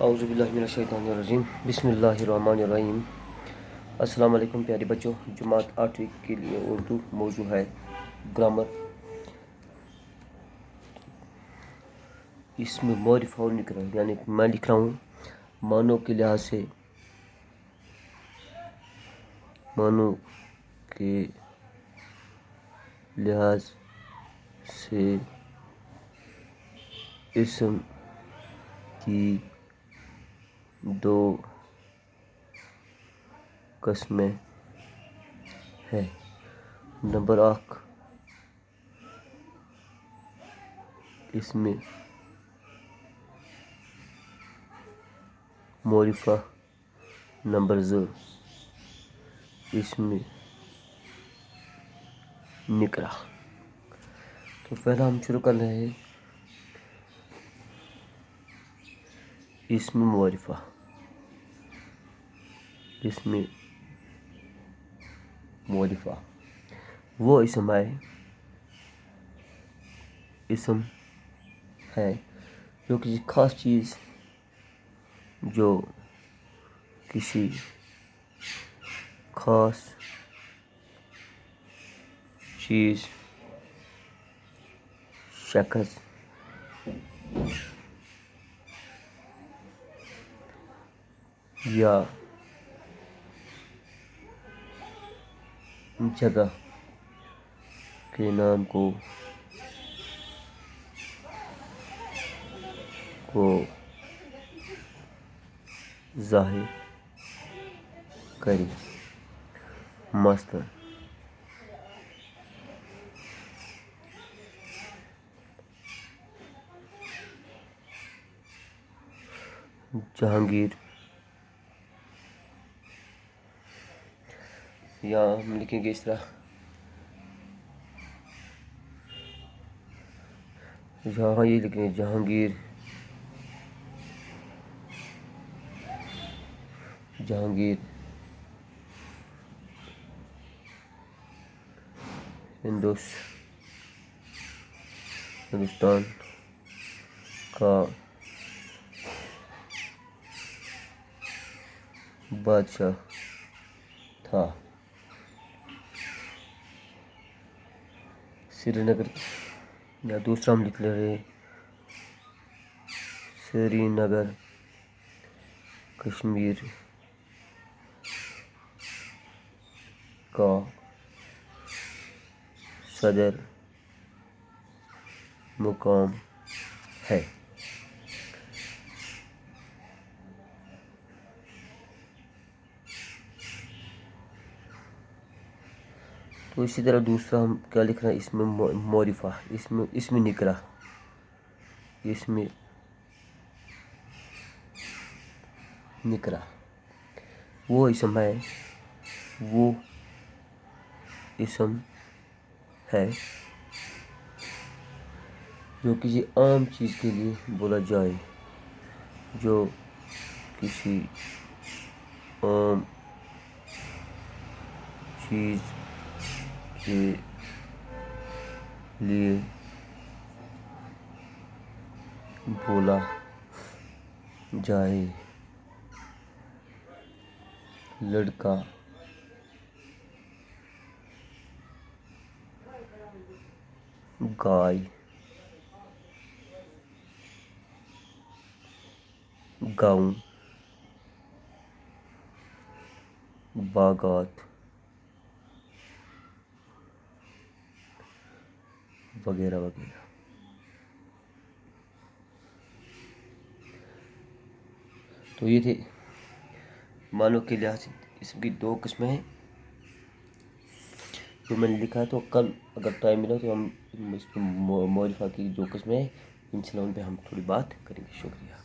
اعوذ باللہ من الشیطان الرجیم، بسم اللہ الرحمن الرحیم۔ السلام علیکم پیارے بچوں، جماعت 8ویں کے لیے اردو موضوع ہے گرامر۔ اس میں معرفہ اور نکرہ، یعنی میں لکھ رہا ہوں معنوں کے لحاظ سے، معنوں کے لحاظ سے اسم کی دو قسمیں ہیں۔ نمبر 1 اسم معرفہ، نمبر 2 اسم نکرہ۔ تو پہلا ہم شروع کر رہے ہیں اسم معرفہ۔ اسم معرفہ وہ اسم ہے جو کسی خاص چیز، جو کسی خاص چیز، شخص یا جگہ کے نام کو ظاہر کرے۔ مثلاً جہانگیر، یا ہم لکھیں گے اس طرح، یہاں یہ لکھیں گے جہانگیر ہندوستان کا بادشاہ تھا۔ سری نگر، یا دوسرا ہم لکھ لے رہے سری نگر کشمیر کا صدر مقام ہے۔ تو اسی طرح دوسرا ہم کیا لکھ رہے ہیں، اسم معرفہ، اسم نکرہ۔ اسم نکرہ وہ اسم ہے جو کسی عام چیز کے لیے بولا جائے، جو کسی عام چیز کے لیے بولا جائے۔ لڑکا، گائے، گاؤں، باغات وغیرہ وغیرہ۔ تو یہ تھے معنوں کے لحاظ سے اسم کی 2 قسمیں ہیں جو میں نے لکھا ہے۔ تو کل اگر ٹائم ملا تو ہم اس معرفہ کی 2 قسمیں ہیں، انشاءاللہ ان پہ ہم تھوڑی بات کریں گے۔ شکریہ۔